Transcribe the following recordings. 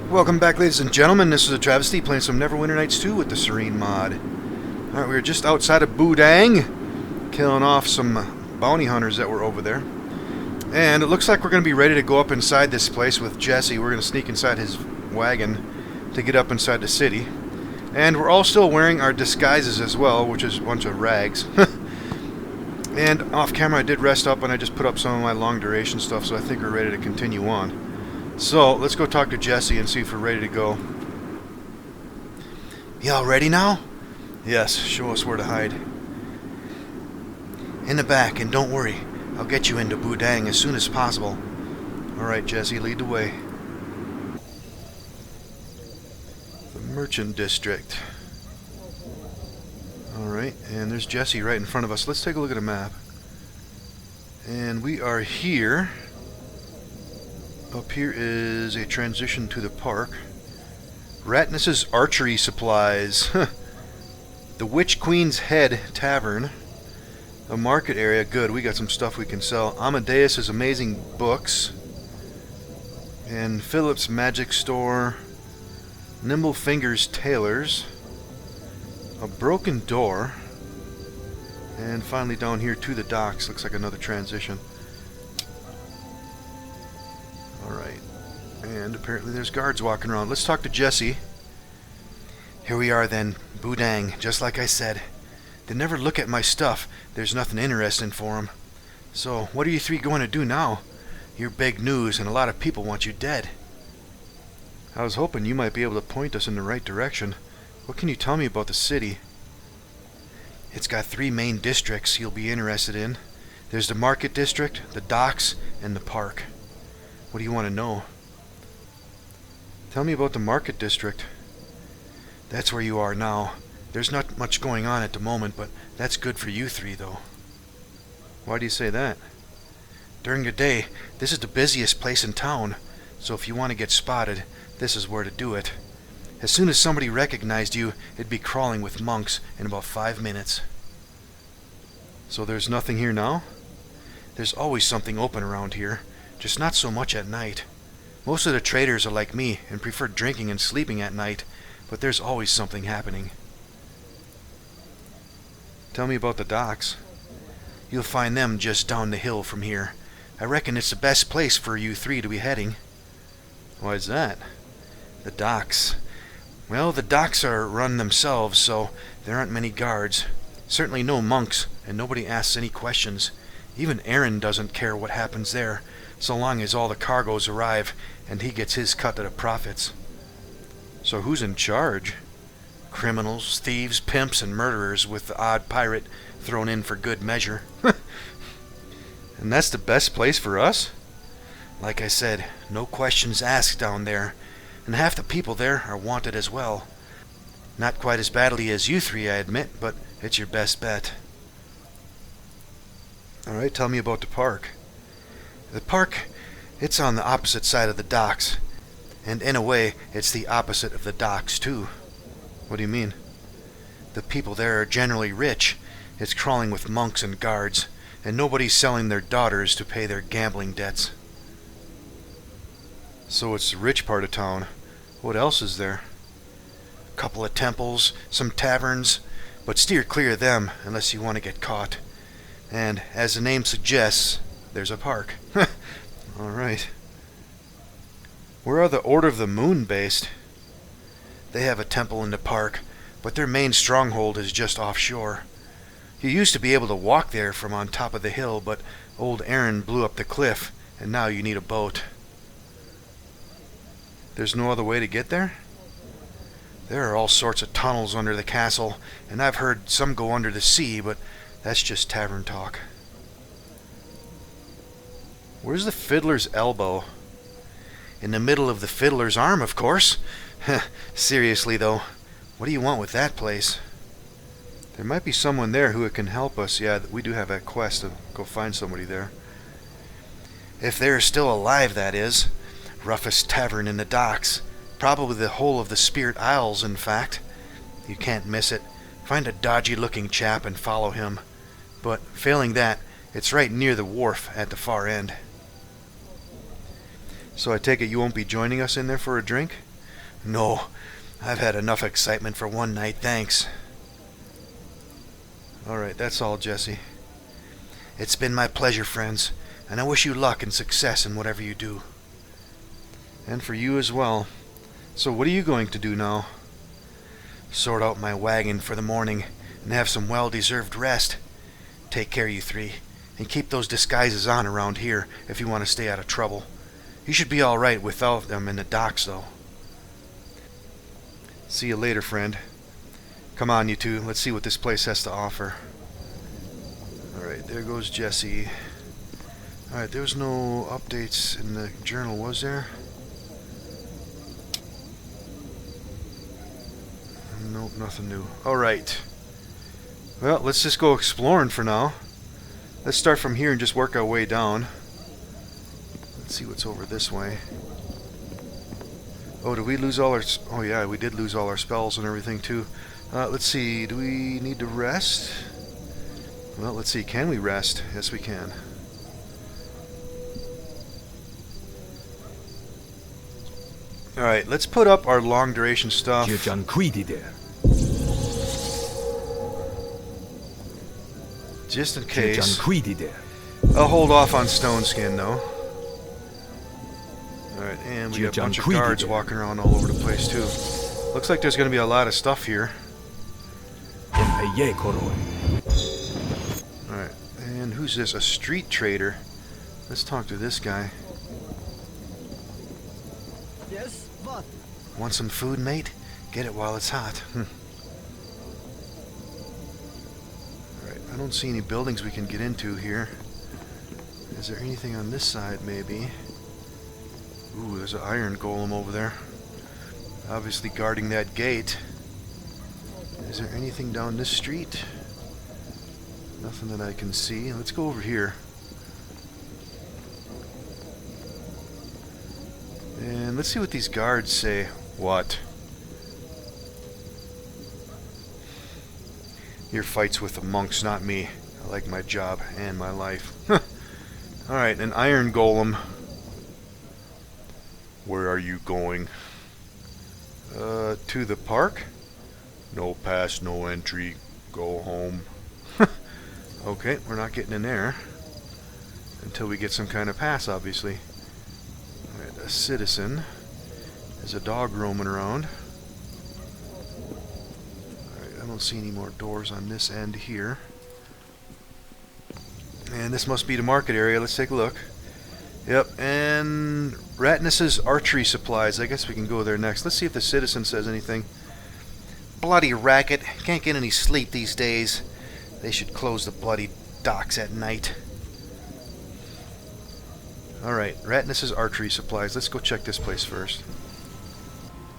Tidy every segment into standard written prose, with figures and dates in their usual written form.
Welcome back, ladies and gentlemen. This is AhTravesty playing some Neverwinter Nights 2 with the Serene mod. Alright, we were just outside of Budang, killing off some bounty hunters that were over there. And it looks like we're going to be ready to go up inside this place with Jesse. We're going to sneak inside his wagon to get up inside the city. And we're all still wearing our disguises as well, which is a bunch of rags. And off camera I did rest up and I just put up some of my long duration stuff, so I think we're ready to continue on. So, let's go talk to Jesse and see if we're ready to go. Y'all ready now? Yes, show us where to hide. In the back, and don't worry, I'll get you into Budang as soon as possible. Alright, Jesse, lead the way. The Merchant District. Alright, and there's Jesse right in front of us. Let's take a look at a map. And we are here. Up here is a transition to the park. Ratness's archery supplies. The Witch Queen's Head Tavern. A market area. Good, we got some stuff we can sell. Amadeus's Amazing Books. And Philip's Magic Store. Nimble Fingers Tailors. A broken door. And finally down here to the docks. Looks like another transition. Alright, and apparently there's guards walking around. Let's talk to Jesse. Here we are then, Budang, just like I said. They never look at my stuff. There's nothing interesting for them. So, what are you three going to do now? You're big news, and a lot of people want you dead. I was hoping you might be able to point us in the right direction. What can you tell me about the city? It's got 3 main districts you'll be interested in. There's the market district, the docks, and the park. What do you want to know? Tell me about the market district. That's where you are now. There's not much going on at the moment, but that's good for you three, though. Why do you say that? During the day, this is the busiest place in town, so if you want to get spotted, this is where to do it. As soon as somebody recognized you, it'd be crawling with monks in about 5 minutes. So there's nothing here now? There's always something open around here. Just not so much at night. Most of the traders are like me and prefer drinking and sleeping at night, but there's always something happening. Tell me about the docks. You'll find them just down the hill from here. I reckon it's the best place for you three to be heading. Why's that? The docks. Well, the docks are run themselves, so there aren't many guards. Certainly no monks, and nobody asks any questions. Even Aaron doesn't care what happens there, so long as all the cargoes arrive and he gets his cut of the profits. So who's in charge? Criminals, thieves, pimps, and murderers, with the odd pirate thrown in for good measure. And that's the best place for us? Like I said, no questions asked down there, and half the people there are wanted as well. Not quite as badly as you three, I admit, but it's your best bet. Alright, tell me about the park. The park, it's on the opposite side of the docks. And in a way, it's the opposite of the docks, too. What do you mean? The people there are generally rich. It's crawling with monks and guards, and nobody's selling their daughters to pay their gambling debts. So it's the rich part of town. What else is there? A couple of temples, some taverns, but steer clear of them unless you want to get caught. And, as the name suggests, there's a park. Alright. Where are the Order of the Moon based? They have a temple in the park, but their main stronghold is just offshore. You used to be able to walk there from on top of the hill, but old Aaron blew up the cliff, and now you need a boat. There's no other way to get there? There are all sorts of tunnels under the castle, and I've heard some go under the sea, but that's just tavern talk. Where's the Fiddler's Elbow? In the middle of the Fiddler's Arm, of course. Seriously, though, what do you want with that place? There might be someone there who can help us. Yeah, we do have that quest to go find somebody there. If they're still alive, that is. Roughest tavern in the docks. Probably the whole of the Spirit Isles, in fact. You can't miss it. Find a dodgy-looking chap and follow him. But, failing that, it's right near the wharf at the far end. So I take it you won't be joining us in there for a drink? No, I've had enough excitement for one night, thanks. Alright, that's all, Jesse. It's been my pleasure, friends, and I wish you luck and success in whatever you do. And for you as well. So what are you going to do now? Sort out my wagon for the morning and have some well-deserved rest. Take care, you three, and keep those disguises on around here if you want to stay out of trouble. You should be alright without them in the docks, though. See you later, friend. Come on, you two. Let's see what this place has to offer. Alright, there goes Jesse. Alright, there was no updates in the journal, was there? Nope, nothing new. Alright. Well, let's just go exploring for now. Let's start from here and just work our way down. Let's see what's over this way. Oh, did we lose all our... Oh, yeah, we did lose all our spells and everything, too. Let's see. Do we need to rest? Well, let's see. Can we rest? Yes, we can. Alright, let's put up our long-duration stuff. Just in case. I'll hold off on Stone Skin, though. Alright, and we got a bunch of guards walking around all over the place, too. Looks like there's going to be a lot of stuff here. Alright, and who's this? A street trader. Let's talk to this guy. Yes, what? Want some food, mate? Get it while it's hot. Alright, I don't see any buildings we can get into here. Is there anything on this side, maybe? Ooh, there's an iron golem over there. Obviously guarding that gate. Is there anything down this street? Nothing that I can see. Let's go over here. And let's see what these guards say. What? Your fight's with the monks, not me. I like my job and my life. Alright, an iron golem. Where are you going? To the park? No pass, no entry. Go home. Okay, we're not getting in there. Until we get some kind of pass, obviously. Alright, a citizen. There's a dog roaming around. Alright, I don't see any more doors on this end here. And this must be the market area. Let's take a look. Yep, and Ratness's archery supplies. I guess we can go there next. Let's see if the citizen says anything. Bloody racket. Can't get any sleep these days. They should close the bloody docks at night. Alright, Ratness's archery supplies. Let's go check this place first.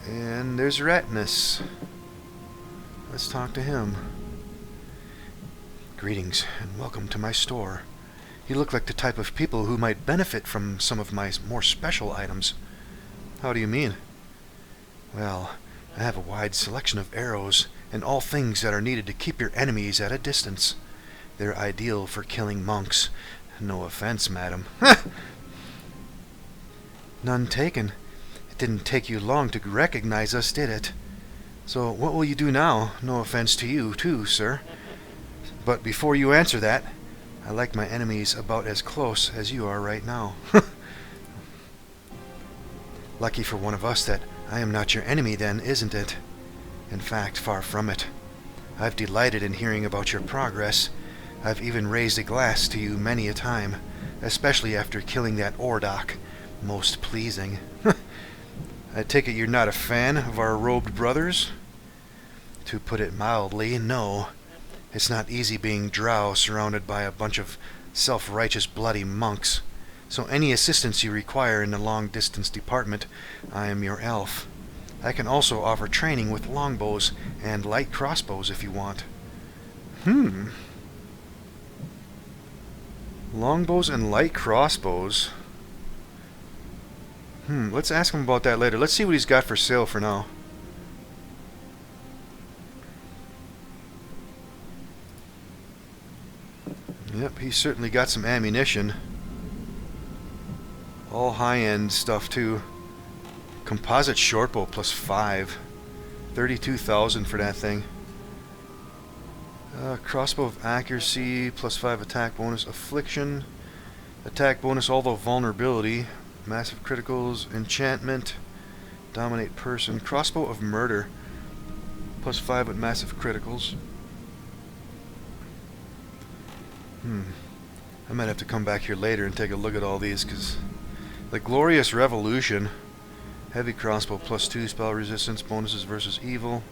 And there's Ratness. Let's talk to him. Greetings, and welcome to my store. You look like the type of people who might benefit from some of my more special items. How do you mean? Well, I have a wide selection of arrows and all things that are needed to keep your enemies at a distance. They're ideal for killing monks. No offense, madam. None taken. It didn't take you long to recognize us, did it? So what will you do now? No offense to you, too, sir. But before you answer that, I like my enemies about as close as you are right now. Lucky for one of us that I am not your enemy then, isn't it? In fact, far from it. I've delighted in hearing about your progress. I've even raised a glass to you many a time, especially after killing that Ordok. Most pleasing. I take it you're not a fan of our robed brothers? To put it mildly, no. It's not easy being drow surrounded by a bunch of self-righteous bloody monks. So any assistance you require in the long-distance department, I am your elf. I can also offer training with longbows and light crossbows if you want. Longbows and light crossbows. Let's ask him about that later. Let's see what he's got for sale for now. Yep, he's certainly got some ammunition. All high-end stuff, too. Composite shortbow plus 5. 32,000 for that thing. Crossbow of accuracy plus 5 attack bonus. Affliction. Attack bonus although vulnerability. Massive criticals. Enchantment. Dominate person. Crossbow of murder. Plus 5 with massive criticals. I might have to come back here later and take a look at all these, because the Glorious Revolution. Heavy crossbow plus 2 spell resistance bonuses versus evil.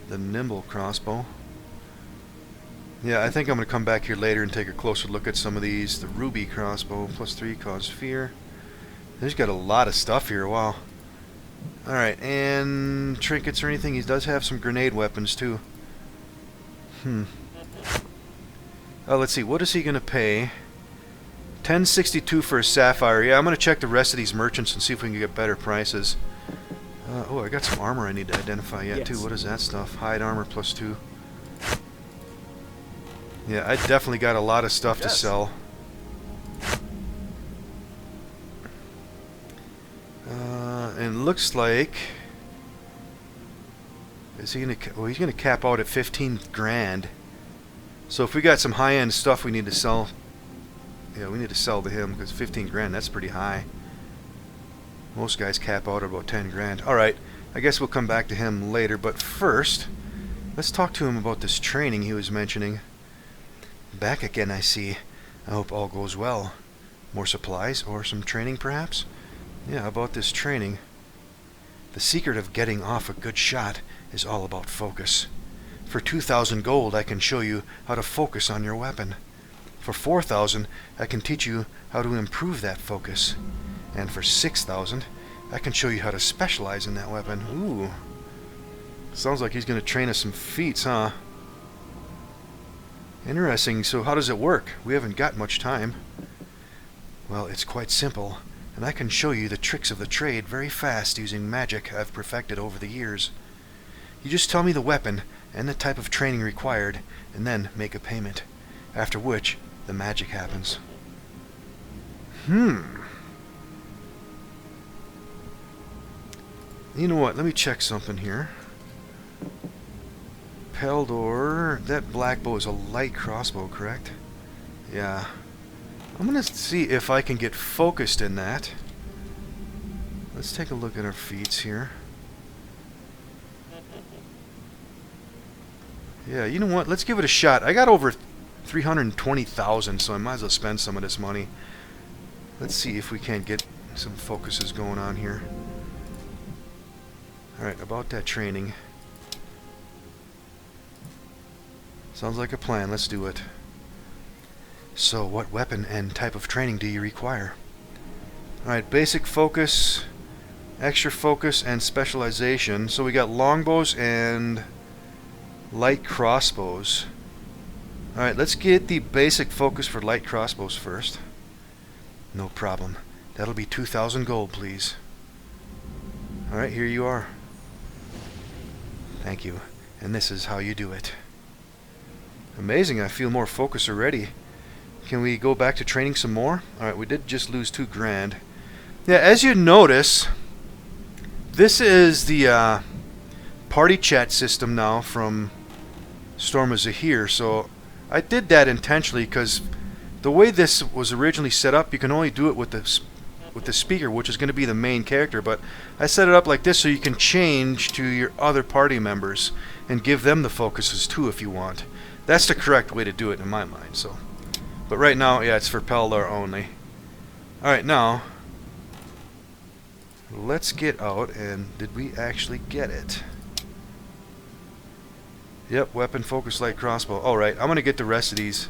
The nimble crossbow. Yeah, I think I'm going to come back here later and take a closer look at some of these. The ruby crossbow plus 3 cause fear. He's got a lot of stuff here. Wow. Alright, and trinkets or anything. He does have some grenade weapons too. Oh, let's see. What is he going to pay? 1062 for a sapphire. Yeah, I'm going to check the rest of these merchants and see if we can get better prices. Oh, I got some armor I need to identify yet too. What is that stuff? Hide armor plus 2. Yeah, I definitely got a lot of stuff to sell. And looks like... Is he gonna... Well, he's gonna cap out at 15 grand. So if we got some high-end stuff we need to sell... Yeah, we need to sell to him, because 15 grand, that's pretty high. Most guys cap out at about 10 grand. Alright, I guess we'll come back to him later, but first, let's talk to him about this training he was mentioning. Back again, I see. I hope all goes well. More supplies, or some training perhaps? Yeah, about this training. The secret of getting off a good shot is all about focus. For 2,000 gold, I can show you how to focus on your weapon. For 4,000, I can teach you how to improve that focus. And for 6,000, I can show you how to specialize in that weapon. Ooh. Sounds like he's going to train us some feats, huh? Interesting. So how does it work? We haven't got much time. Well, it's quite simple, and I can show you the tricks of the trade very fast using magic I've perfected over the years. You just tell me the weapon and the type of training required, and then make a payment. After which, the magic happens. You know what? Let me check something here. Peldor, that black bow is a light crossbow, correct? Yeah. I'm going to see if I can get focused in that. Let's take a look at our feats here. Yeah, you know what? Let's give it a shot. I got over 320,000, so I might as well spend some of this money. Let's see if we can't get some focuses going on here. Alright, about that training. Sounds like a plan. Let's do it. So, what weapon and type of training do you require? Alright, basic focus, extra focus, and specialization. So we got longbows and light crossbows. Alright, let's get the basic focus for light crossbows first. No problem. That'll be 2,000 gold, please. Alright, here you are. Thank you. And this is how you do it. Amazing, I feel more focused already. Can we go back to training some more? Alright, we did just lose 2 grand. Yeah, as you notice, this is the party chat system now from Storm of Zahir. So I did that intentionally because the way this was originally set up, you can only do it with the speaker, which is going to be the main character. But I set it up like this so you can change to your other party members and give them the focuses too if you want. That's the correct way to do it in my mind. So, but right now, yeah, it's for Peldar only. Alright, now let's get out, and did we actually get it? Yep, weapon, focus, light crossbow. Alright, I'm going to get the rest of these.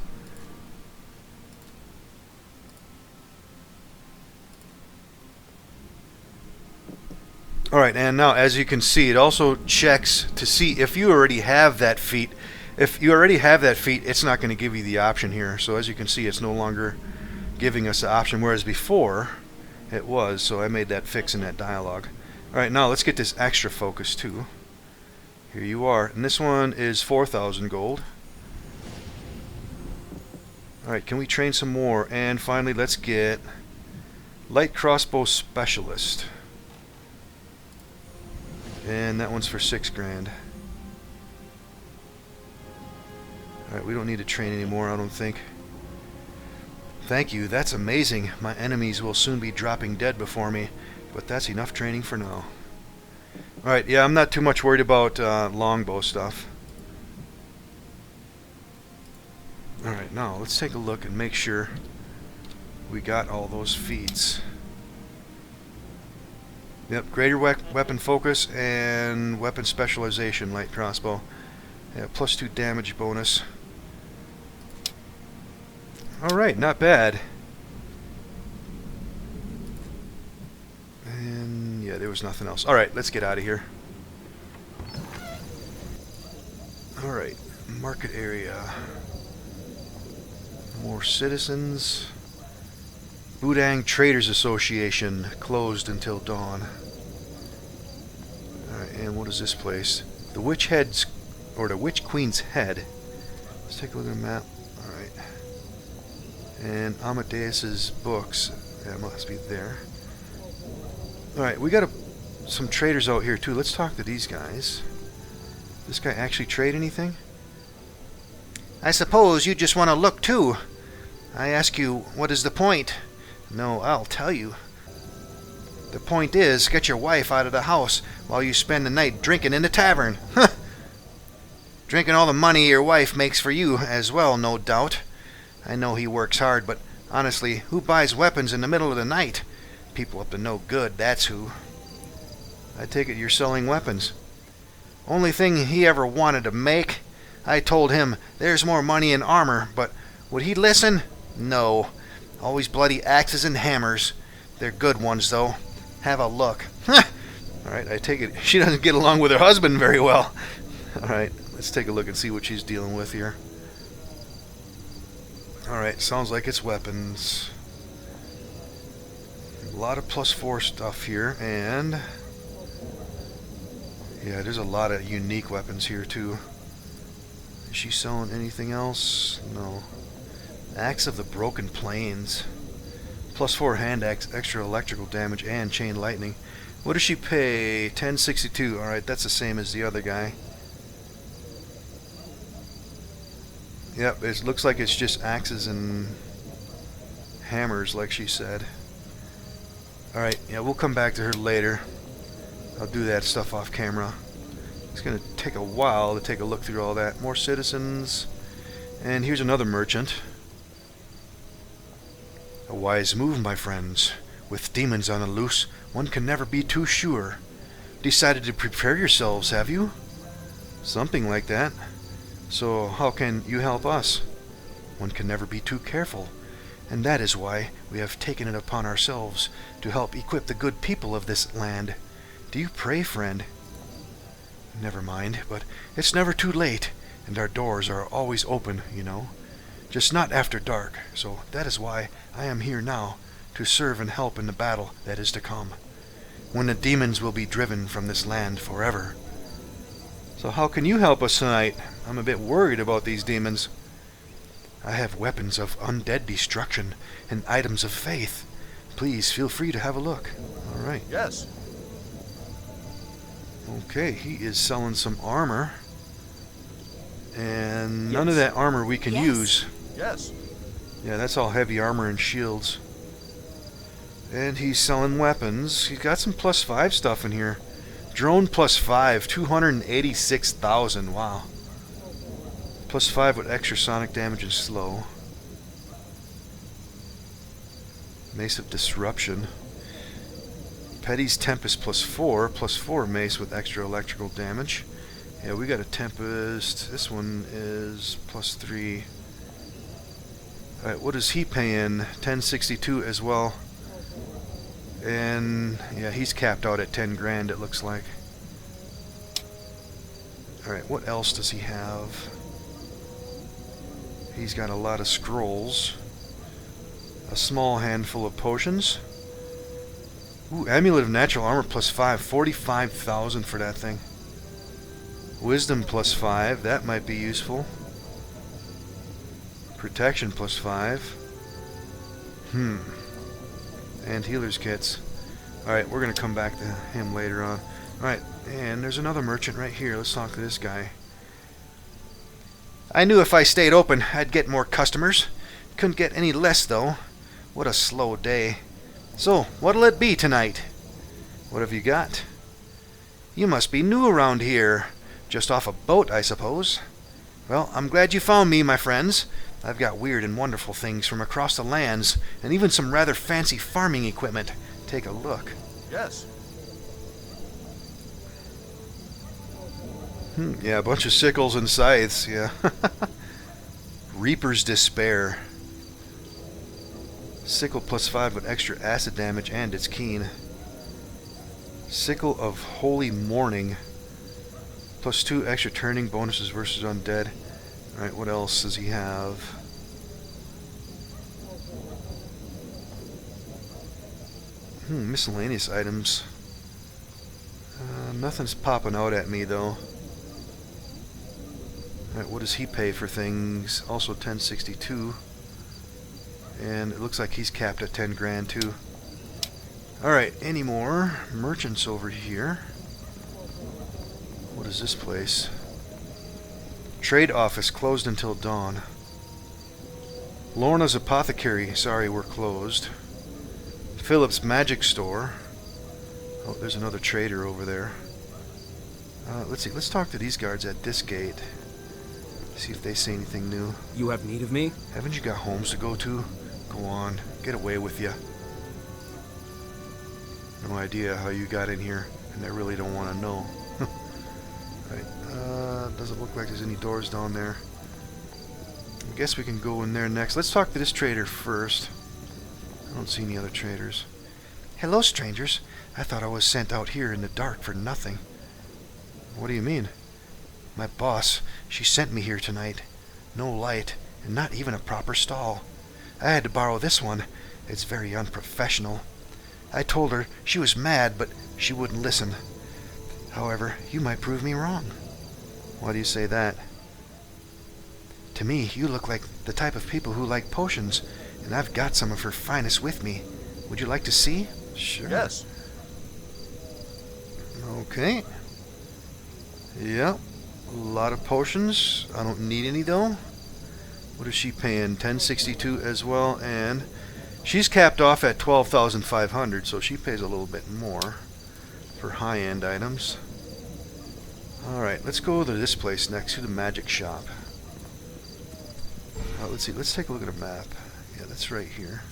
Alright, and now as you can see, it also checks to see if you already have that feat. If you already have that feat, it's not going to give you the option here. So as you can see, it's no longer giving us the option, whereas before it was. So I made that fix in that dialogue. Alright, now let's get this extra focus too. Here you are. And this one is 4,000 gold. Alright, can we train some more? And finally, let's get Light crossbow specialist. And that one's for 6 grand. Alright, we don't need to train anymore, I don't think. Thank you, that's amazing. My enemies will soon be dropping dead before me, but that's enough training for now. Alright, yeah, I'm not too much worried about longbow stuff. Alright, now let's take a look and make sure we got all those feats. Yep, greater weapon focus and weapon specialization, light crossbow. Yeah, +2 damage bonus. Alright, not bad. And yeah, there was nothing else. Alright, let's get out of here. Alright, market area. More citizens. Budang Traders Association, closed until dawn. Alright, and what is this place? The Witch Head's, or the Witch Queen's Head. Let's take a look at the map. Alright. And Amadeus's books. That must be there. Alright, we got some traders out here too. Let's talk to these guys. This guy actually trade anything? I suppose you just want to look too. I ask you, what is the point? No, I'll tell you. The point is, get your wife out of the house while you spend the night drinking in the tavern. Huh! Drinking all the money your wife makes for you as well, no doubt. I know he works hard, but honestly, who buys weapons in the middle of the night? People up to no good, that's who. I take it you're selling weapons. Only thing he ever wanted to make. I told him there's more money in armor, but would he listen? No. Always bloody axes and hammers. They're good ones, though. Have a look. Alright, I take it she doesn't get along with her husband very well. Alright, let's take a look and see what she's dealing with here. Alright, sounds like it's weapons. A lot of +4 stuff here, and yeah, there's a lot of unique weapons here, too. Is she selling anything else? No. Axe of the Broken Plains. +4 hand axe, extra electrical damage, and chain lightning. What does she pay? 1062. Alright, that's the same as the other guy. Yep, it looks like it's just axes and hammers, like she said. Alright, yeah, we'll come back to her later. I'll do that stuff off camera. It's going to take a while to take a look through all that. More citizens. And here's another merchant. A wise move, my friends. With demons on the loose, one can never be too sure. Decided to prepare yourselves, have you? Something like that. So how can you help us? One can never be too careful, and that is why we have taken it upon ourselves to help equip the good people of this land. Do you pray, friend? Never mind, but it's never too late, and our doors are always open, you know. Just not after dark, so that is why I am here now, to serve and help in the battle that is to come, when the demons will be driven from this land forever. So how can you help us tonight? I'm a bit worried about these demons. I have weapons of undead destruction and items of faith. Please feel free to have a look. Alright. Yes. Okay, he is selling some armor. And none of that armor we can use. Yes. Yeah, that's all heavy armor and shields. And he's selling weapons. He's got some +5 stuff in here. Drone +5, 286,000. Wow. +5 with extra sonic damage and slow. Mace of Disruption. Petty's Tempest +4 mace with extra electrical damage. Yeah, we got a Tempest. This one is +3. Alright, what is he paying? 1062 as well. And yeah, he's capped out at 10 grand, it looks like. Alright, what else does he have? He's got a lot of scrolls. A small handful of potions. Ooh, Amulet of Natural Armor +5. 45,000 for that thing. Wisdom +5. That might be useful. Protection +5. And healer's kits. Alright, we're going to come back to him later on. Alright, and there's another merchant right here. Let's talk to this guy. I knew if I stayed open, I'd get more customers. Couldn't get any less, though. What a slow day. So, what'll it be tonight? What have you got? You must be new around here. Just off a boat, I suppose. Well, I'm glad you found me, my friends. I've got weird and wonderful things from across the lands, and even some rather fancy farming equipment. Take a look. Yes. Yeah, a bunch of sickles and scythes, yeah. Reaper's Despair. Sickle +5 with extra acid damage, and it's keen. Sickle of Holy Mourning. +2 extra turning bonuses versus undead. Alright, what else does he have? Miscellaneous items. Nothing's popping out at me, though. Alright, what does he pay for things? Also 1062. And it looks like he's capped at 10 grand, too. Alright, any more merchants over here? What is this place? Trade office closed until dawn. Lorna's apothecary, sorry, we're closed. Philip's magic store. Oh, there's another trader over there. Let's see, let's talk to these guards at this gate. See if they say anything new. You have need of me? Haven't you got homes to go to? Go on, get away with you. No idea how you got in here, and I really don't want to know. Right, doesn't look like there's any doors down there. I guess we can go in there next. Let's talk to this trader first. I don't see any other traders. Hello, strangers. I thought I was sent out here in the dark for nothing. What do you mean? My boss, she sent me here tonight. No light, and not even a proper stall. I had to borrow this one. It's very unprofessional. I told her she was mad, but she wouldn't listen. However, you might prove me wrong. Why do you say that? To me, you look like the type of people who like potions, and I've got some of her finest with me. Would you like to see? Sure. Yes. Okay. Yep. A lot of potions. I don't need any, though. What is she paying? 1062 as well, and she's capped off at 12,500, so she pays a little bit more for high-end items. Alright, let's go to this place next, to the magic shop. Let's see, let's take a look at a map. Yeah, that's right here.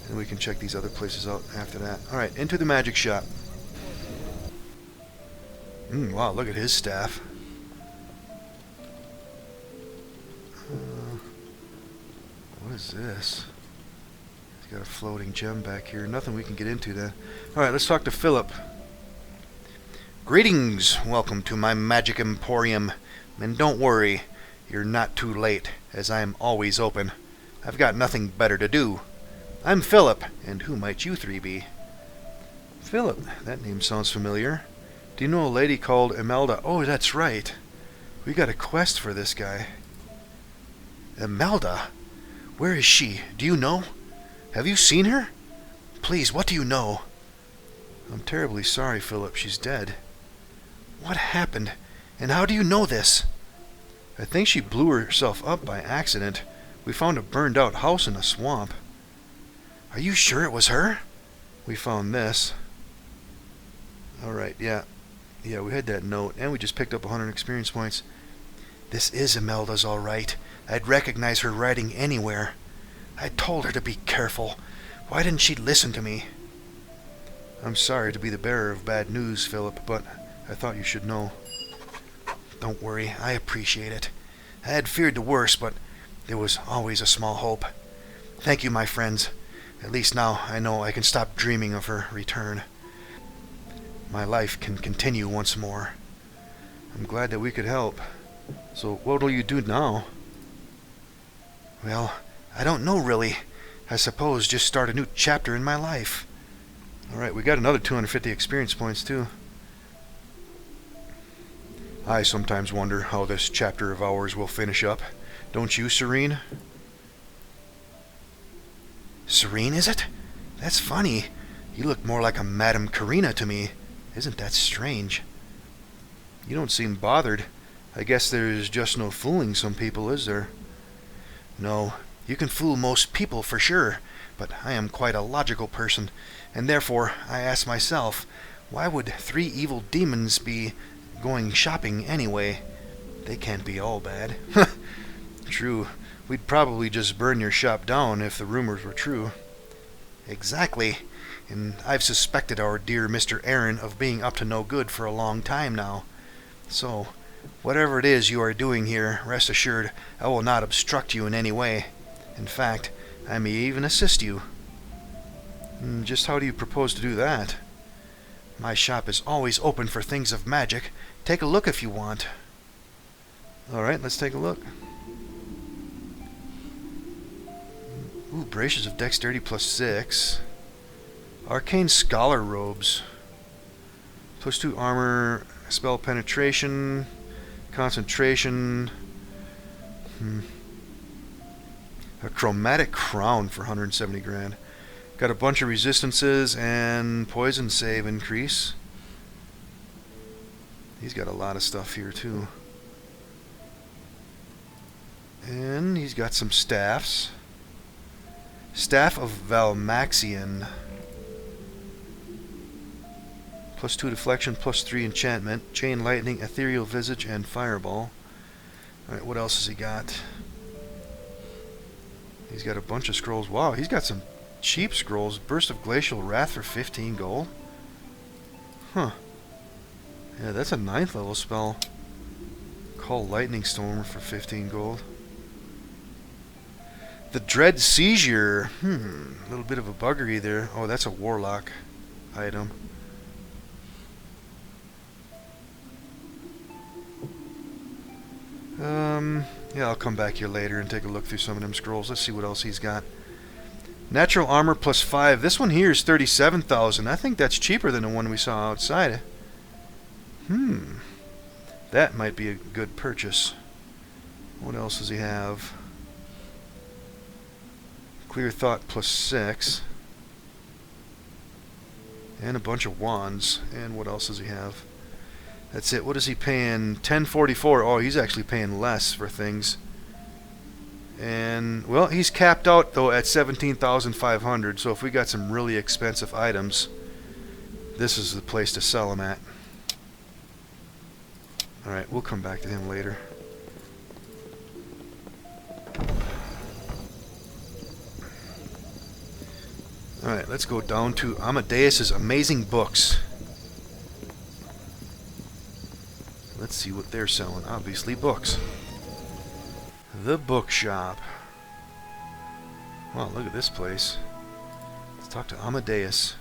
And we can check these other places out after that. Alright, into the magic shop. Wow, look at his staff. What is this? He's got a floating gem back here. Nothing we can get into then. Alright, let's talk to Philip. Greetings! Welcome to my magic emporium. And don't worry, you're not too late, as I am always open. I've got nothing better to do. I'm Philip, and who might you three be? Philip, that name sounds familiar. Do you know a lady called Imelda? Oh, that's right. We got a quest for this guy. Imelda? Where is she? Do you know? Have you seen her? Please, what do you know? I'm terribly sorry, Philip. She's dead. What happened? And how do you know this? I think she blew herself up by accident. We found a burned-out house in a swamp. Are you sure it was her? We found this. Alright, yeah. Yeah, we had that note, and we just picked up 100 experience points. This is Imelda's all right. I'd recognize her writing anywhere. I told her to be careful. Why didn't she listen to me? I'm sorry to be the bearer of bad news, Philip, but I thought you should know. Don't worry, I appreciate it. I had feared the worst, but there was always a small hope. Thank you, my friends. At least now I know I can stop dreaming of her return. My life can continue once more. I'm glad that we could help. So what will you do now? Well, I don't know really. I suppose just start a new chapter in my life. Alright, we got another 250 experience points too. I sometimes wonder how this chapter of ours will finish up. Don't you, Serene? Serene, is it? That's funny. You look more like a Madame Karina to me. Isn't that strange? You don't seem bothered. I guess there's just no fooling some people, is there? No, you can fool most people for sure, but I am quite a logical person, and therefore I ask myself, why would 3 evil demons be going shopping anyway? They can't be all bad. True, we'd probably just burn your shop down if the rumors were true. Exactly, and I've suspected our dear Mr. Aaron of being up to no good for a long time now. So, whatever it is you are doing here, rest assured I will not obstruct you in any way. In fact, I may even assist you. Just how do you propose to do that? My shop is always open for things of magic. Take a look if you want. Alright, let's take a look. Ooh, braces of dexterity +6. Arcane Scholar Robes. +2 armor, spell penetration, concentration. A chromatic crown for 170 grand. Got a bunch of resistances and poison save increase. He's got a lot of stuff here too. And he's got some staffs. Staff of Valmaxian. +2 deflection, +3 enchantment, chain lightning, ethereal visage, and fireball. Alright, what else has he got? He's got a bunch of scrolls. Wow, he's got some cheap scrolls. Burst of Glacial Wrath for 15 gold. Huh. Yeah, that's a 9th level spell. Call Lightning Storm for 15 gold. The Dread Seizure. A little bit of a buggery there. Oh, that's a Warlock item. Yeah, I'll come back here later and take a look through some of them scrolls. Let's see what else he's got. Natural armor +5. This one here is 37,000. I think that's cheaper than the one we saw outside. That might be a good purchase. What else does he have? Clear Thought +6. And a bunch of wands. And what else does he have? That's it. What is he paying? 1044. Oh, he's actually paying less for things. And, well, he's capped out, though, at 17,500. So if we got some really expensive items, this is the place to sell them at. Alright, we'll come back to him later. Alright, let's go down to Amadeus's Amazing Books. Let's see what they're selling. Obviously, books. The bookshop. Wow, look at this place. Let's talk to Amadeus.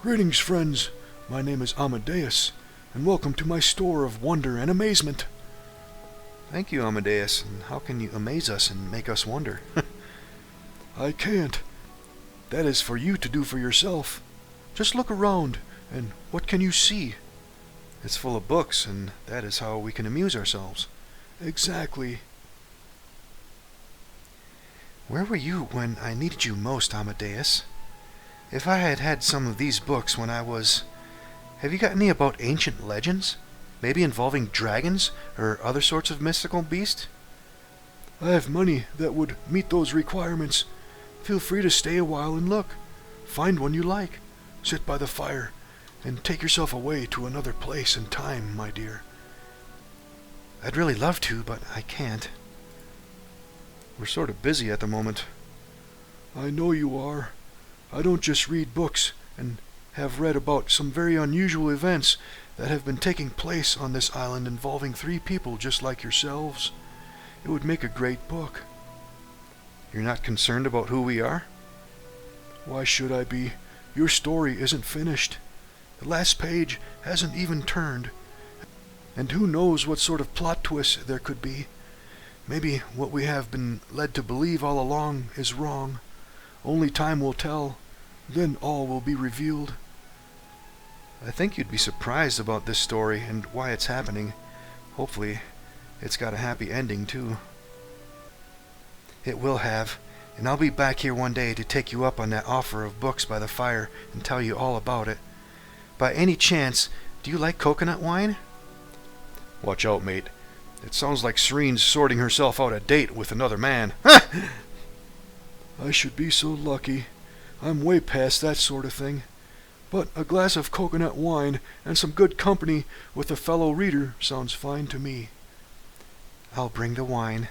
Greetings, friends. My name is Amadeus, and welcome to my store of wonder and amazement. Thank you, Amadeus. And how can you amaze us and make us wonder? I can't. That is for you to do for yourself. Just look around, and what can you see? It's full of books, and that is how we can amuse ourselves. Exactly. Where were you when I needed you most, Amadeus? If I had had some of these books when I was... Have you got any about ancient legends? Maybe involving dragons, or other sorts of mystical beasts? I have money that would meet those requirements. Feel free to stay a while and look. Find one you like. Sit by the fire, and take yourself away to another place and time, my dear. I'd really love to, but I can't. We're sort of busy at the moment. I know you are. I don't just read books, and have read about some very unusual events that have been taking place on this island involving 3 people just like yourselves. It would make a great book. You're not concerned about who we are? Why should I be? Your story isn't finished. The last page hasn't even turned. And who knows what sort of plot twist there could be. Maybe what we have been led to believe all along is wrong. Only time will tell. Then all will be revealed. I think you'd be surprised about this story and why it's happening. Hopefully, it's got a happy ending, too. It will have. And I'll be back here one day to take you up on that offer of books by the fire and tell you all about it. By any chance, do you like coconut wine? Watch out, mate. It sounds like Serene's sorting herself out a date with another man. I should be so lucky. I'm way past that sort of thing. But a glass of coconut wine and some good company with a fellow reader sounds fine to me. I'll bring the wine.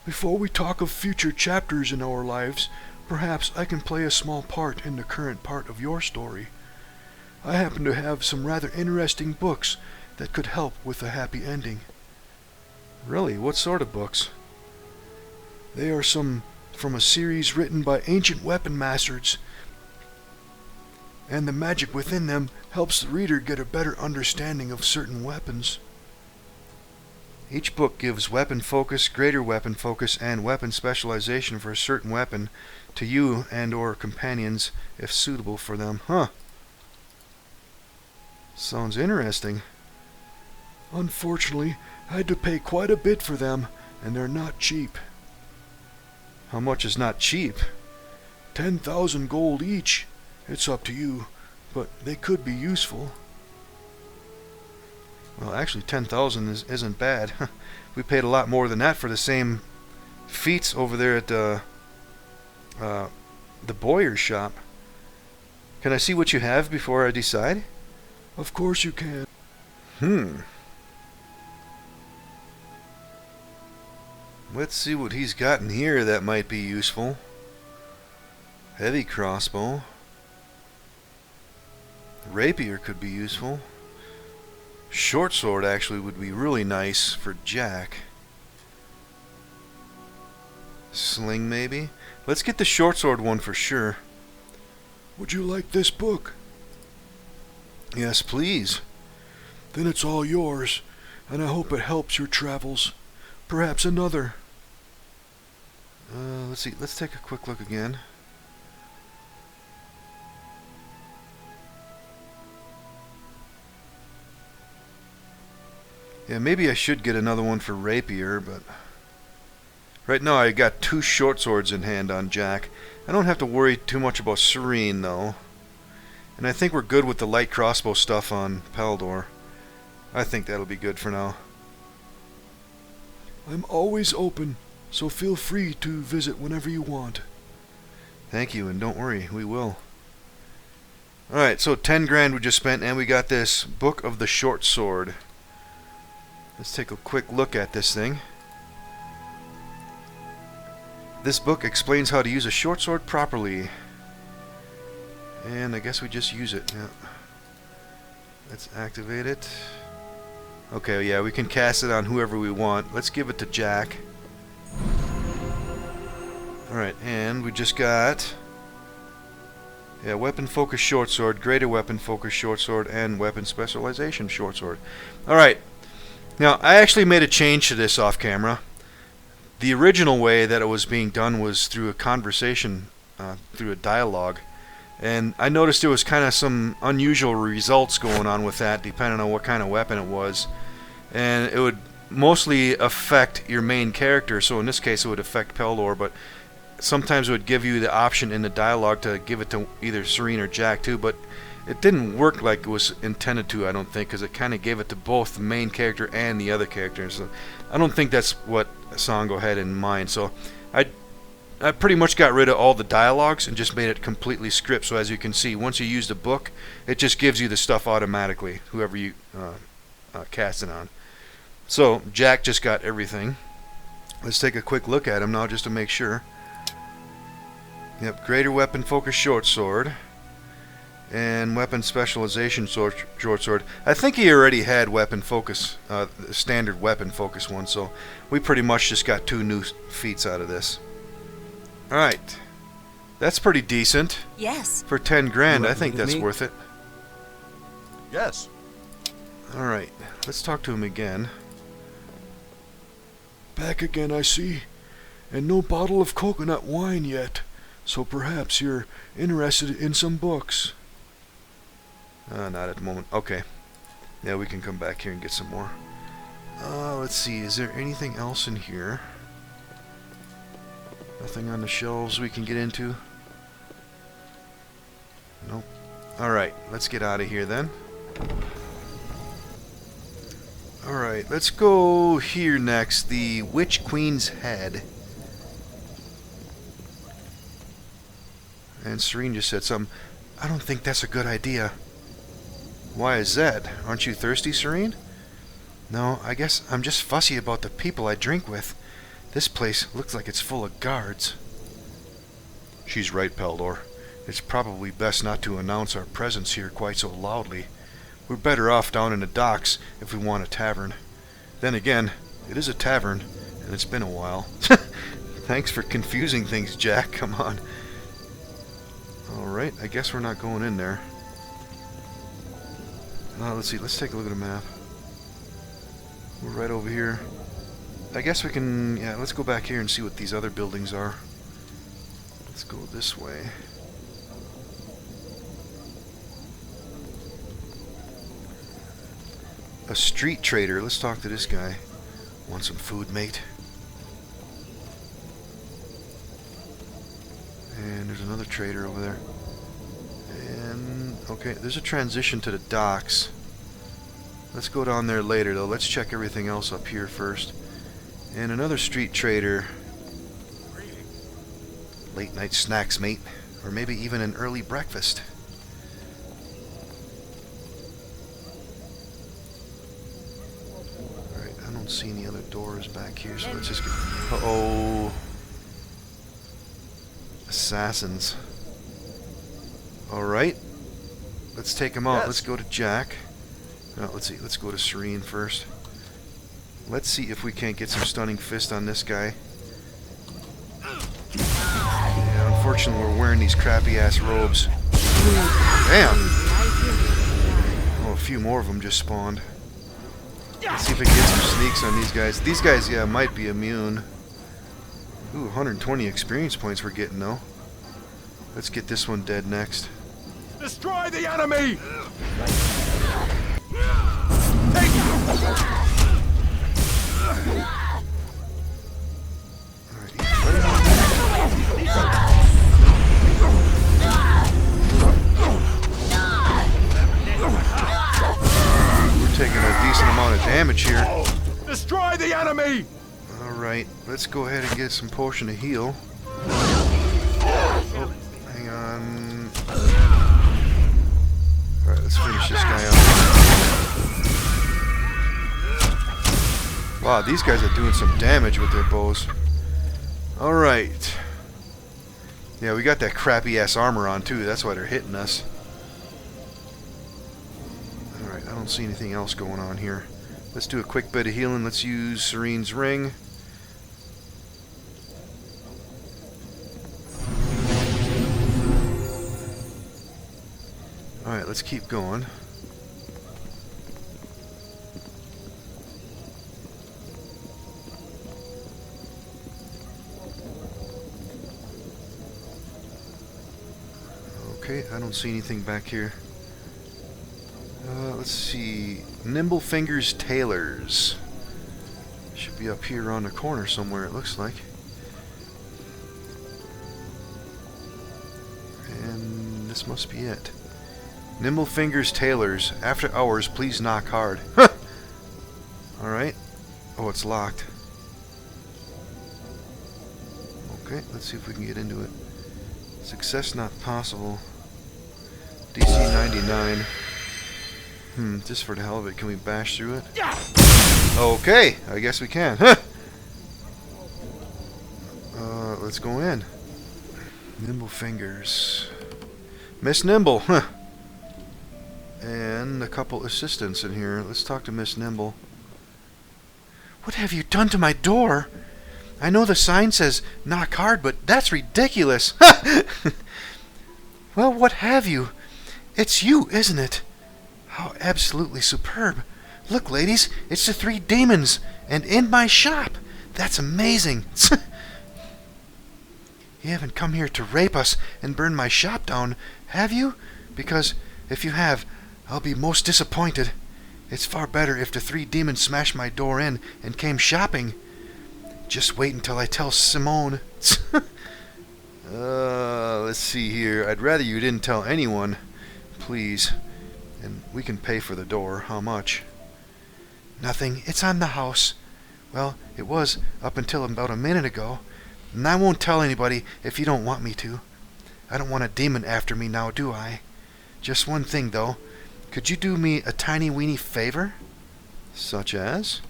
Before we talk of future chapters in our lives, perhaps I can play a small part in the current part of your story. I happen to have some rather interesting books that could help with a happy ending. Really? What sort of books? They are some from a series written by ancient weapon masters, and the magic within them helps the reader get a better understanding of certain weapons. Each book gives weapon focus, greater weapon focus, and weapon specialization for a certain weapon to you and or companions if suitable for them. Huh. Sounds interesting. Unfortunately, I had to pay quite a bit for them, and they're not cheap. How much is not cheap? 10,000 gold each. It's up to you, but they could be useful. Well, actually 10,000 isn't bad. We paid a lot more than that for the same feats over there at the Boyer's shop. Can I see what you have before I decide? Of course you can. Let's see what he's got in here that might be useful. Heavy crossbow. Rapier could be useful. Short sword actually would be really nice for Jack. Sling maybe? Let's get the short sword one for sure. Would you like this book? Yes, please. Then it's all yours, and I hope it helps your travels. Perhaps another. Let's see. Let's take a quick look again. Yeah, maybe I should get another one for Rapier, but right now I got 2 short swords in hand on Jack. I don't have to worry too much about Serene, though. And I think we're good with the light crossbow stuff on Paldor. I think that'll be good for now. I'm always open, so feel free to visit whenever you want. Thank you, and don't worry, we will. Alright, so 10 grand we just spent, and we got this Book of the Short Sword. Let's take a quick look at this thing. This book explains how to use a short sword properly. And I guess we just use it. Yeah. Let's activate it. Okay, yeah, we can cast it on whoever we want. Let's give it to Jack. Alright, and we just got... yeah, weapon focus short sword, greater weapon focus short sword, and weapon specialization short sword. Alright. Now, I actually made a change to this off camera. The original way that it was being done was through a conversation, through a dialogue. And I noticed there was kind of some unusual results going on with that, depending on what kind of weapon it was. And it would mostly affect your main character, so in this case it would affect Paldor, but sometimes it would give you the option in the dialogue to give it to either Serene or Jack too, but it didn't work like it was intended to, I don't think, because it kind of gave it to both the main character and the other characters. So I don't think that's what Songo had in mind. So I pretty much got rid of all the dialogues and just made it completely script. So as you can see, once you use the book, it just gives you the stuff automatically, whoever you cast it on. So Jack just got everything. Let's take a quick look at him now just to make sure. Yep, greater weapon focus short sword. And weapon specialization short sword. I think he already had weapon focus, standard weapon focus one, so we pretty much just got 2 new feats out of this. Alright. That's pretty decent. Yes. For 10 grand, I think that's worth it. Yes. Alright, let's talk to him again. Back again, I see. And no bottle of coconut wine yet. So perhaps you're interested in some books. Not at the moment. Okay. Yeah, we can come back here and get some more. Let's see. Is there anything else in here? Nothing on the shelves we can get into. Nope. Alright, let's get out of here then. Alright, let's go here next. The Witch Queen's Head. And Serene just said something. I don't think that's a good idea. Why is that? Aren't you thirsty, Serene? No, I guess I'm just fussy about the people I drink with. This place looks like it's full of guards. She's right, Peldor. It's probably best not to announce our presence here quite so loudly. We're better off down in the docks if we want a tavern. Then again, it is a tavern, and it's been a while. Thanks for confusing things, Jack. Come on. Alright, I guess we're not going in there. Let's see, let's take a look at the map. We're right over here. I guess we can, yeah, let's go back here and see what these other buildings are. Let's go this way. A street trader, let's talk to this guy. Want some food, mate? And there's another trader over there. And, okay, there's a transition to the docks. Let's go down there later, though. Let's check everything else up here first. And another street trader. Late night snacks, mate. Or maybe even an early breakfast. Alright, I don't see any other doors back here, so let's just get... Uh-oh. Assassins. Alright. Let's take them out. Yes. Let's go to Jack. No, let's see. Let's go to Serene first. Let's see if we can't get some stunning fist on this guy. Yeah, unfortunately we're wearing these crappy ass robes. Damn! Oh, a few more of them just spawned. Let's see if we can get some sneaks on these guys. These guys, yeah, might be immune. Ooh, 120 experience points we're getting, though. Let's get this one dead next. Destroy the enemy! We're taking a decent amount of damage here. Destroy the enemy! Alright, let's go ahead and get some potion to heal. Oh, hang on. Alright, let's finish this guy up. Wow, these guys are doing some damage with their bows. Alright. Yeah, we got that crappy ass armor on too, that's why they're hitting us. Alright, I don't see anything else going on here. Let's do a quick bit of healing. Let's use Serene's ring. Alright, let's keep going. Okay, I don't see anything back here. Let's see. Nimble Fingers Tailors. Should be up here on the corner somewhere, it looks like. And this must be it. Nimble Fingers Tailors. After hours, please knock hard. Alright. Oh, it's locked. Okay, let's see if we can get into it. Success not possible. DC 99. Just for the hell of it, can we bash through it? Okay, I guess we can. Let's go in. Nimble Fingers. Miss Nimble, huh? And a couple assistants in here. Let's talk to Miss Nimble. What have you done to my door? I know the sign says knock hard, but that's ridiculous. Well, what have you? It's you, isn't it? How absolutely superb. Look, ladies, it's the three demons, and in my shop. That's amazing. You haven't come here to rape us and burn my shop down, have you? Because if you have, I'll be most disappointed. It's far better if the three demons smashed my door in and came shopping. Just wait until I tell Simone. Let's see here. I'd rather you didn't tell anyone, please. And we can pay for the door. How much? Nothing. It's on the house. Well, it was up until about a minute ago. And I won't tell anybody if you don't want me to. I don't want a demon after me now, do I? Just one thing, though. Could you do me a tiny weeny favor? Such as?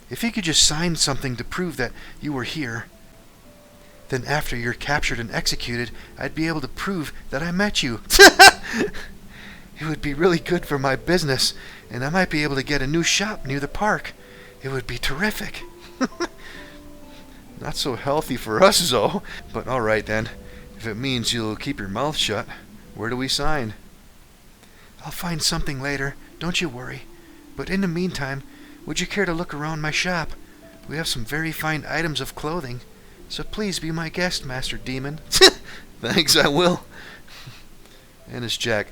If you could just sign something to prove that you were here. Then after you're captured and executed, I'd be able to prove that I met you. It would be really good for my business, and I might be able to get a new shop near the park. It would be terrific. Not so healthy for us, Zoe. But alright then. If it means you'll keep your mouth shut, where do we sign? I'll find something later, don't you worry. But in the meantime, would you care to look around my shop? We have some very fine items of clothing. So please be my guest, Master Demon. Thanks, I will. And it's Jack.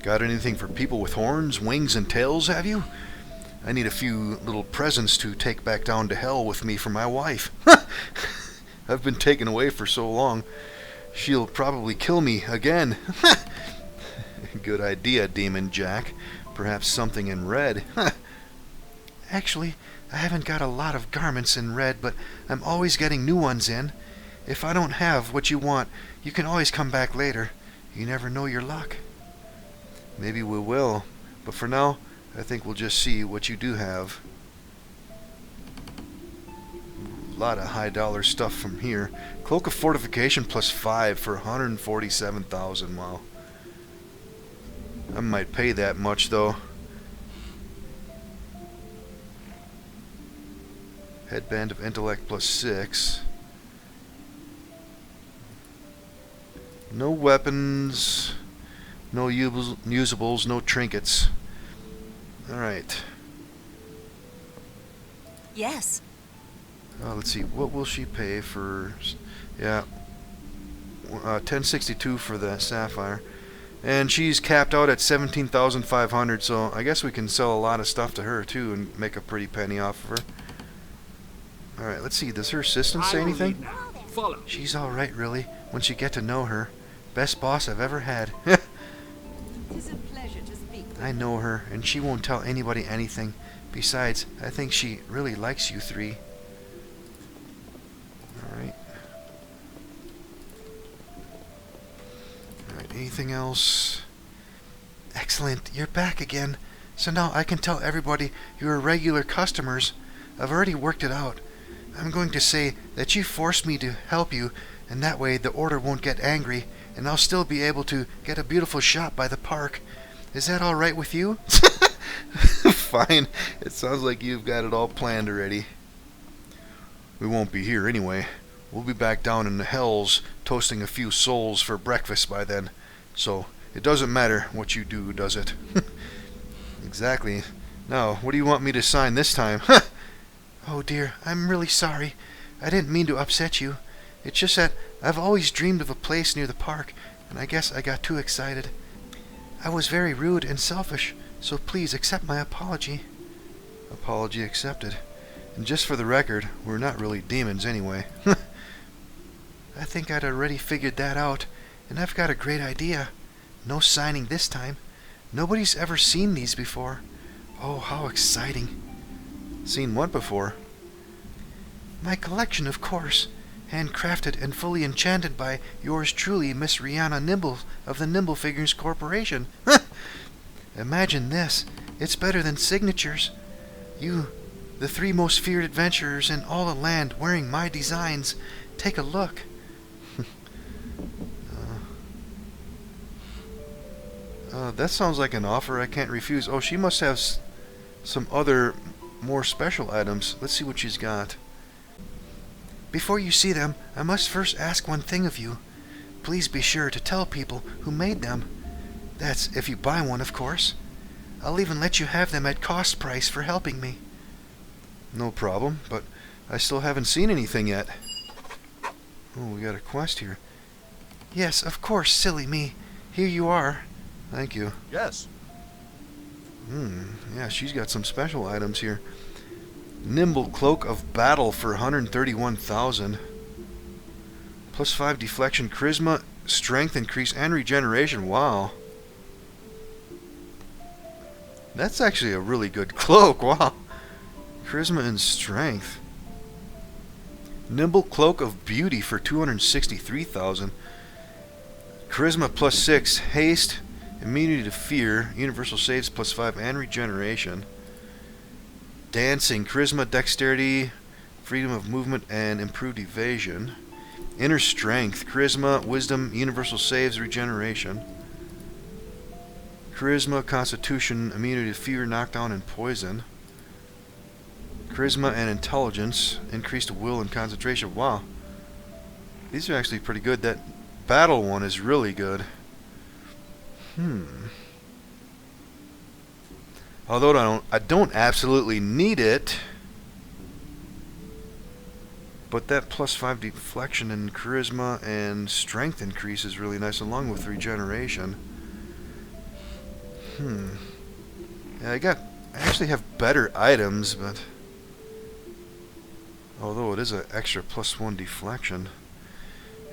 Got anything for people with horns, wings, and tails, have you? I need a few little presents to take back down to hell with me for my wife. I've been taken away for so long. She'll probably kill me again. Good idea, Demon Jack. Perhaps something in red. Actually, I haven't got a lot of garments in red, but I'm always getting new ones in. If I don't have what you want, you can always come back later. You never know your luck. Maybe we will. But for now, I think we'll just see what you do have. A lot of high dollar stuff from here. Cloak of Fortification +5 for 147,000. Wow. I might pay that much though. Headband of Intellect +6. No weapons. No usables. No trinkets. Alright. Yes. Let's see. What will she pay for? Yeah. 1062 for the sapphire. And she's capped out at 17,500, so I guess we can sell a lot of stuff to her too and make a pretty penny off of her. Alright, let's see. Does her assistant say anything? Follow. She's alright, really, once you get to know her. Best boss I've ever had. Tis a pleasure to speak with I know her, and she won't tell anybody anything. Besides, I think she really likes you three. Alright. Alright, anything else? Excellent, you're back again. So now I can tell everybody you're regular customers. I've already worked it out. I'm going to say that you forced me to help you, and that way the order won't get angry, and I'll still be able to get a beautiful shop by the park. Is that all right with you? Fine. It sounds like you've got it all planned already. We won't be here anyway. We'll be back down in the hells toasting a few souls for breakfast by then. So it doesn't matter what you do, does it? Exactly. Now, what do you want me to sign this time? Oh dear, I'm really sorry. I didn't mean to upset you. It's just that I've always dreamed of a place near the park, and I guess I got too excited. I was very rude and selfish, so please accept my apology. Apology accepted. And just for the record, we're not really demons anyway. I think I'd already figured that out, and I've got a great idea. No signing this time. Nobody's ever seen these before. Oh, how exciting. Seen what before? My collection, of course. Handcrafted and fully enchanted by yours truly, Miss Rihanna Nimble of the Nimble Figures Corporation. Imagine this. It's better than signatures. You, the three most feared adventurers in all the land, wearing my designs. Take a look. That sounds like an offer I can't refuse. Oh, she must have some other more special items. Let's see what she's got. Before you see them, I must first ask one thing of you. Please be sure to tell people who made them. That's if you buy one, of course. I'll even let you have them at cost price for helping me. No problem, but I still haven't seen anything yet. Oh, we got a quest here. Yes, of course, silly me. Here you are. Thank you. Yes. Yeah, she's got some special items here. Nimble Cloak of Battle for 131,000. Plus 5 deflection, charisma, strength increase, and regeneration. Wow. That's actually a really good cloak. Wow. Charisma and strength. Nimble Cloak of Beauty for 263,000. Charisma plus 6, haste, immunity to fear, universal saves plus 5, and regeneration. Dancing, charisma, dexterity, freedom of movement, and improved evasion. Inner strength, charisma, wisdom, universal saves, regeneration. Charisma, constitution, immunity to fear, knockdown, and poison. Charisma and intelligence, increased will and concentration. Wow. These are actually pretty good. That battle one is really good. Although I don't absolutely need it. But that plus 5 deflection and charisma and strength increase is really nice, along with regeneration. Yeah, I actually have better items, but although it is an extra plus 1 deflection.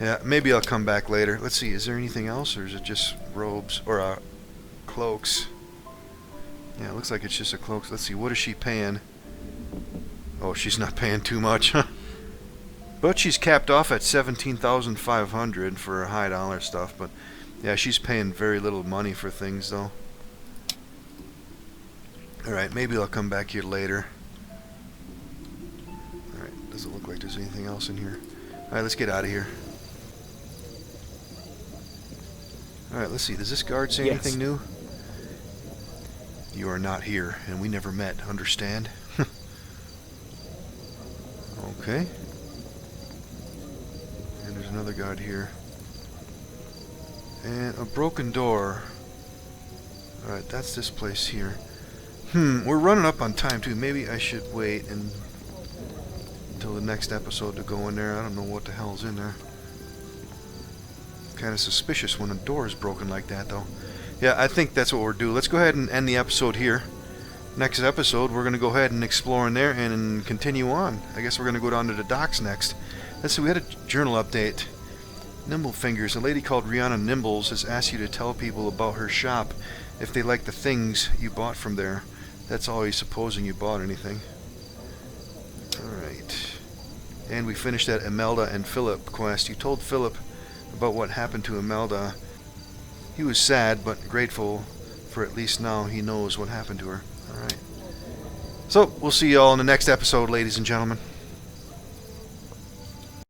Yeah, maybe I'll come back later. Let's see, is there anything else, or is it just robes or cloaks? Yeah, it looks like it's just a cloak. Let's see, what is she paying? Oh, she's not paying too much. But she's capped off at 17,500 for her high dollar stuff. But yeah, she's paying very little money for things though. Alright, maybe I'll come back here later. Alright, doesn't look like there's anything else in here. Alright, let's get out of here. Alright, let's see. Does this guard say anything new? You are not here, and we never met. Understand? Okay. And there's another guard here. And a broken door. Alright, that's this place here. We're running up on time too. Maybe I should wait until the next episode to go in there. I don't know what the hell's in there. Kind of suspicious when a door is broken like that though. Yeah, I think that's what we're doing. Let's go ahead and end the episode here. Next episode, we're going to go ahead and explore in there and continue on. I guess we're going to go down to the docks next. Let's see, we had a journal update. Nimble Fingers, a lady called Rihanna Nimbles has asked you to tell people about her shop if they like the things you bought from there. That's always supposing you bought anything. Alright. And we finished that Imelda and Philip quest. You told Philip about what happened to Imelda. He was sad, but grateful for at least now he knows what happened to her. Alright. So, we'll see you all in the next episode, ladies and gentlemen.